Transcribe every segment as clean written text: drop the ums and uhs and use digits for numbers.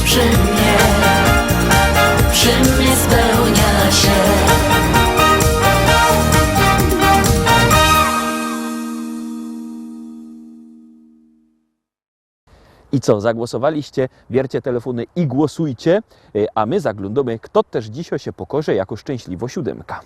przy mnie spełnia się. I co, zagłosowaliście? Bierzcie telefony i głosujcie, a my zaglądamy, kto też dzisiaj się pokorze jako szczęśliwo siódemka.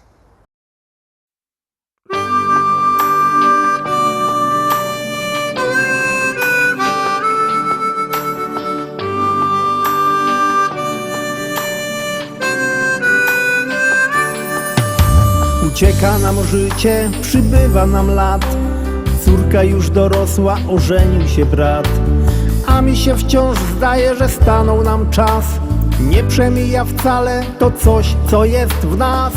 Ucieka nam życie, przybywa nam lat. Córka już dorosła, ożenił się brat. A mi się wciąż zdaje, że stanął nam czas. Nie przemija wcale to coś, co jest w nas.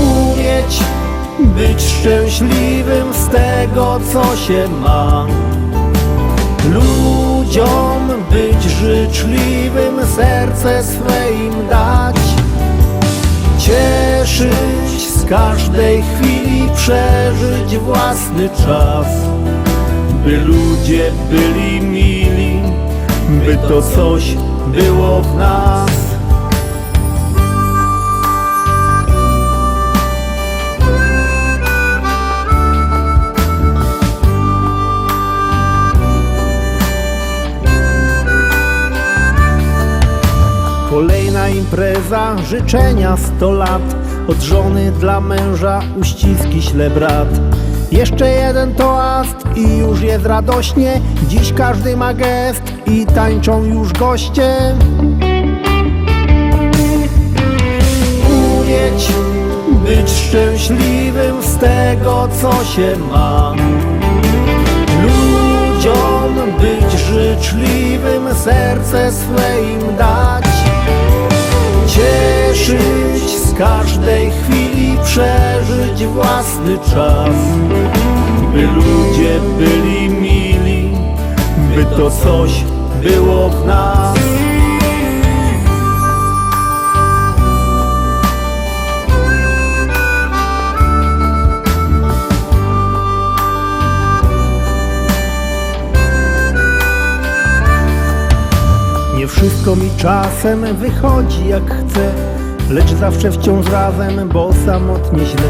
Umieć być szczęśliwym z tego, co się ma. Ludziom być życzliwym, serce swe im dać. Cieszyć z każdej chwili, przeżyć własny czas. By ludzie byli mili, by to coś było w nas. Kolejna impreza, życzenia 100 lat. Od żony dla męża uściski śle brat. Jeszcze jeden toast i już jest radośnie. Dziś każdy ma gest i tańczą już goście. Umieć być szczęśliwym z tego, co się ma. Ludziom być życzliwym, serce swe im dać. Cieszyć z każdej chwili, przeżyć własny czas. By ludzie byli mili, by to coś było w nas. Nie wszystko mi czasem wychodzi jak chcę, lecz zawsze wciąż razem, bo samotnie źle.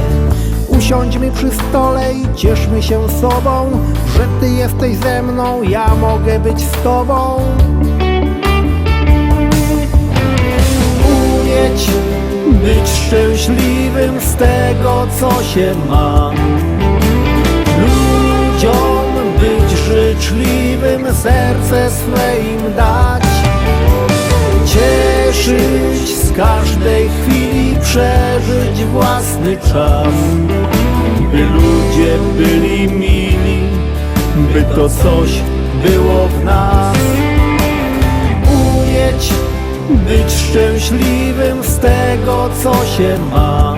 Usiądźmy przy stole i cieszmy się sobą, że ty jesteś ze mną, ja mogę być z tobą. Umieć być szczęśliwym z tego, co się ma. Ludziom być życzliwym, serce swe im dać. Cieszyć z każdej chwili, przeżyć własny czas. By ludzie byli mili, by to coś było w nas. Umieć być szczęśliwym z tego, co się ma.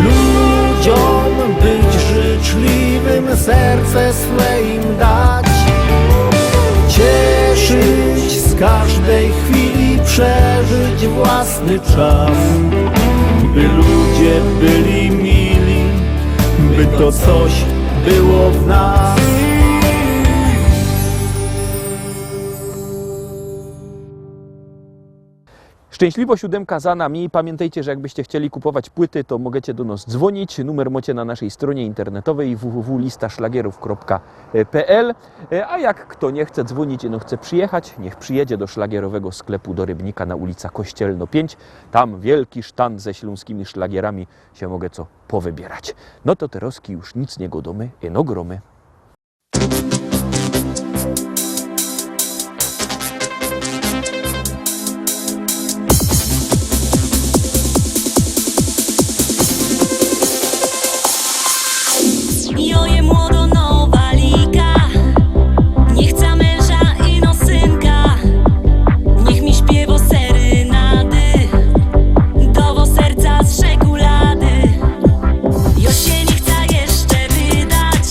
Ludziom być życzliwym, serce swe im dać. Cieszyć z każdej chwili, przeżyć własny czas. By ludzie byli mili, by to coś było w nas. Szczęśliwo siódemka za nami. Pamiętajcie, że jakbyście chcieli kupować płyty, to możecie do nas dzwonić. Numer macie na naszej stronie internetowej www.listaszlagierów.pl. A jak kto nie chce dzwonić i no chce przyjechać, niech przyjedzie do szlagierowego sklepu do Rybnika na ulica Kościelno 5. Tam wielki sztant ze śląskimi szlagierami się mogę co powybierać. No to te roski już nic nie godomy, eno gromy. Joje młodo nowa liga, nie chce męża i no synka. Niech mi śpiewo serynady, dowo serca z czekolady. Jo się nie chce jeszcze wydać,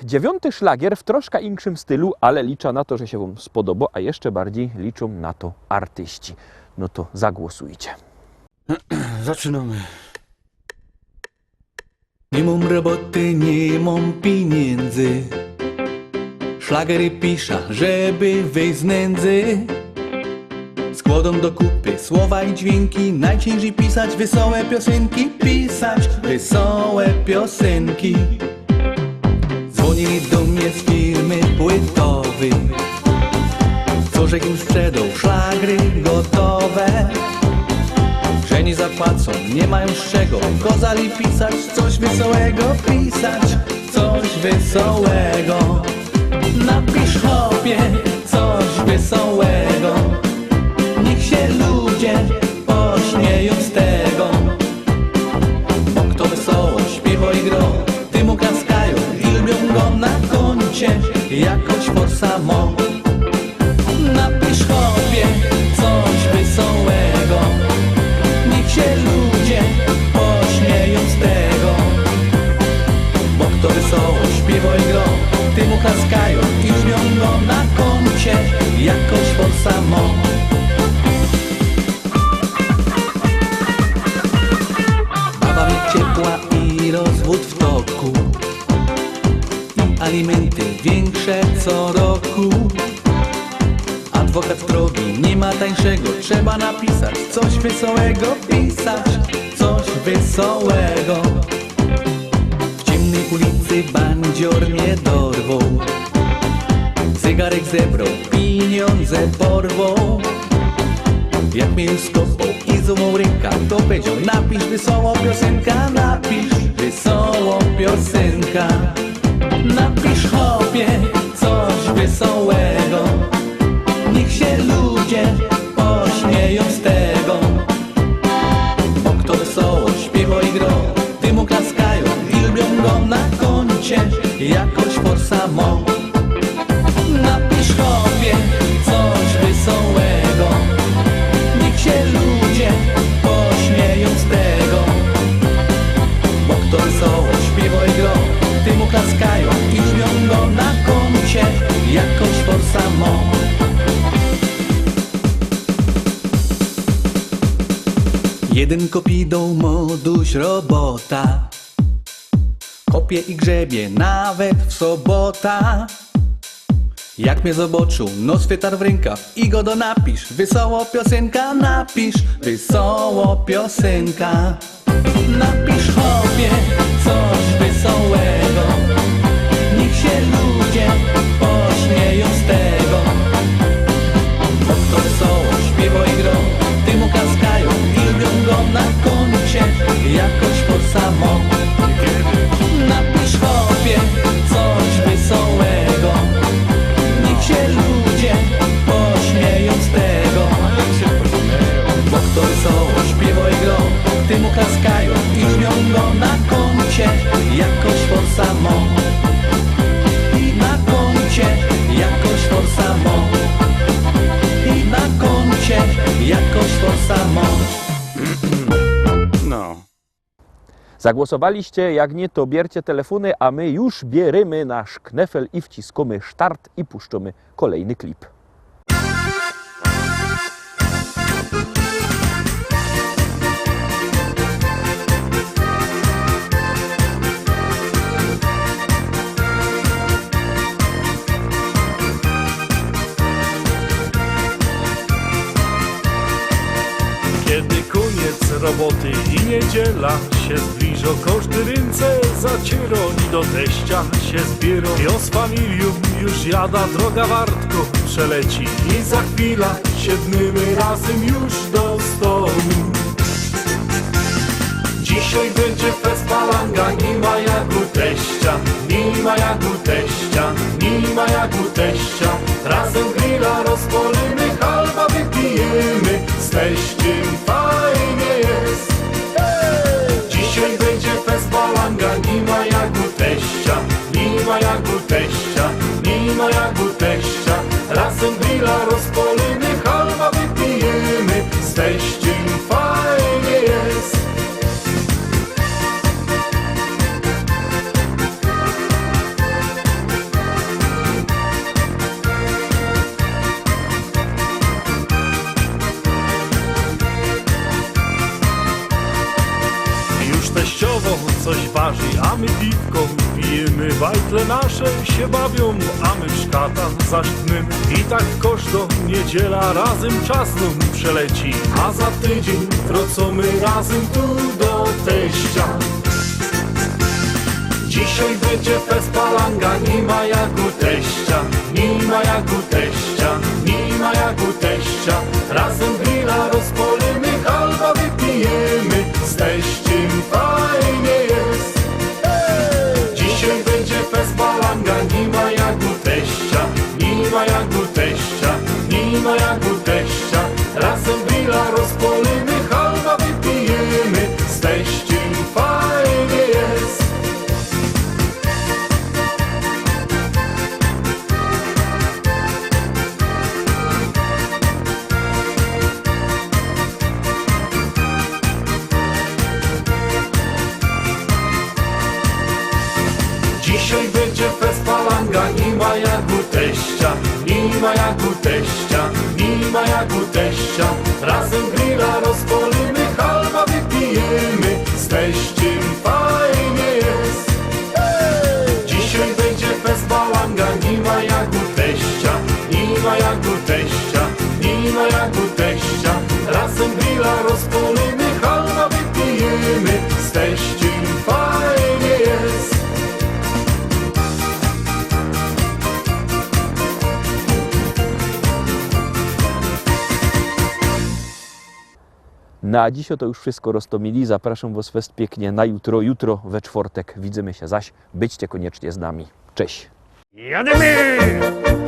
Dziewiąty szlagier w troszkę inkszym stylu, ale liczę na to, że się wam spodoba, a jeszcze bardziej liczą na to artyści. No to zagłosujcie. Zaczynamy. Nie mam roboty, nie mam pieniędzy. Szlagery piszę, żeby wyjść z nędzy. Składam do kupy słowa i dźwięki. Najciężej pisać wesołe piosenki. Pisać wesołe piosenki. Dzwonili do mnie z firmy płytowej, co że im sprzedał szlagry gotowe. Że nie zapłacą, nie mają z czego. Kozali pisać coś wesołego. Pisać coś wesołego. Napisz chłopie coś wesołego. Niech się ludzie pośmieją z tego. Bo kto wesoło śpiewa i gro, ty mu klaskają i lubią go na koncie jakoś forsa mo. Napisz chłopie coś wesołego. Niech się ludzie pośmieją z tego. Bo kto wesoło śpiewa i gro, ty mu klaskają i lubią go na koncie jakoś forsa mo. Baba mnie ciepła i rozwód w toku, i alimenty większe co roku. Adwokat drogi, nie ma tańszego, trzeba napisać coś wesołego. Pisać coś wesołego. W ciemnej ulicy bandzior mnie dorwał, zegarek zebrał, pieniądze porwał. Jak mnie już skopał i złamał ręka, to powiedział: napisz wesołą piosenka, napisz wesołą piosenka. Napisz chłopie coś wesołego. Niech się ludzie pośmieją z tego. Bo kto wesoło śpiewa i gro, ty mu klaskają i lubią go na koncie jakoś forsa mo. Napisz chłopie coś wesołego. Niech się ludzie pośmieją z tego. Bo kto wesoło śpiewa i gro, ty mu klaskają i lubią go na koncie jakoś forsa mo. Jeden kopidą moduś robota, kopie i grzebie nawet w sobota. Jak mnie zobaczył, nos wytarł w rękaw i go do napisz wesoło piosenka, napisz wesoło piosenka. Napisz chłopie coś wesołego. Niech się ludzie pośmieją z tego. Bo kto wesoło śpiewa i gro, ty mu klaskają i lubią go na koncie jakoś forsa mo. Napisz chłopie coś wesołego. Niech się ludzie pośmieją z tego. Bo kto wesoło śpiewa i gro, ty mu klaskają i lubią go na koncie jakoś forsa mo. I na koncie jakoś forsa mo. I na koncie jakoś forsa mo. No. Zagłosowaliście, jak nie to bierzcie telefony, a my już bierzemy nasz knefel i wciskamy start i puszczamy kolejny klip. Kiedy koniec roboty i niedziela się zbliżą, każdy ręce zaciero i do teścia się zbierą. Jo z familią już jada, droga wartko przeleci i za chwilę siedmimy razem już do stołu. Dzisiaj będzie fest palanga, nie ma jak u teścia, nie ma jak u teścia, nie ma jak u teścia. Razem grilla rozpolimy, halba wypijemy, z teściem fajnie jest. Dzisiaj będzie fest palanga, nie ma jak u teścia, nie ma jak u teścia, nie ma jak u teścia. Razem grilla rozpolimy, halba wypijemy, z teściem fajnie jest. smaży, a my piwko pijemy. Bajtle nasze się bawią, a my w szkatach zaśtnym. I tak koszto niedziela, razem czas znów przeleci. A za tydzień wrócimy razem tu do teścia. Dzisiaj będzie fest palanga, nie ma jak u teścia, nie ma jak u teścia, nie ma jak u teścia. Razem grilla rozpolimy, halba wypijemy, z teściem fajnie jest. Dzisiaj będzie fest palanga, nie ma jak u teścia, nie ma jak u teścia, nie ma jak u teścia. Razem grilla rozpolimy, halba wypijemy, z teściem fajnie jest. Dzisiaj będzie fest palanga, nie ma jak u teścia, nie ma jak u teścia, nie ma jak u teścia. Razem grilla rozpolimy, halba wypijemy, z teściem fajnie jest. Dzisiaj będzie fest palanga, nie ma jak u teścia, nie ma jak u teścia, nie ma jak u teścia. Razem grilla rozpolimy, halba wypijemy, z teściem fajnie jest. Na dziś to już wszystko, Rostomili. Zapraszam Was fest pięknie na jutro. Jutro we czwartek widzimy się zaś. Byćcie koniecznie z nami. Cześć! Jademy!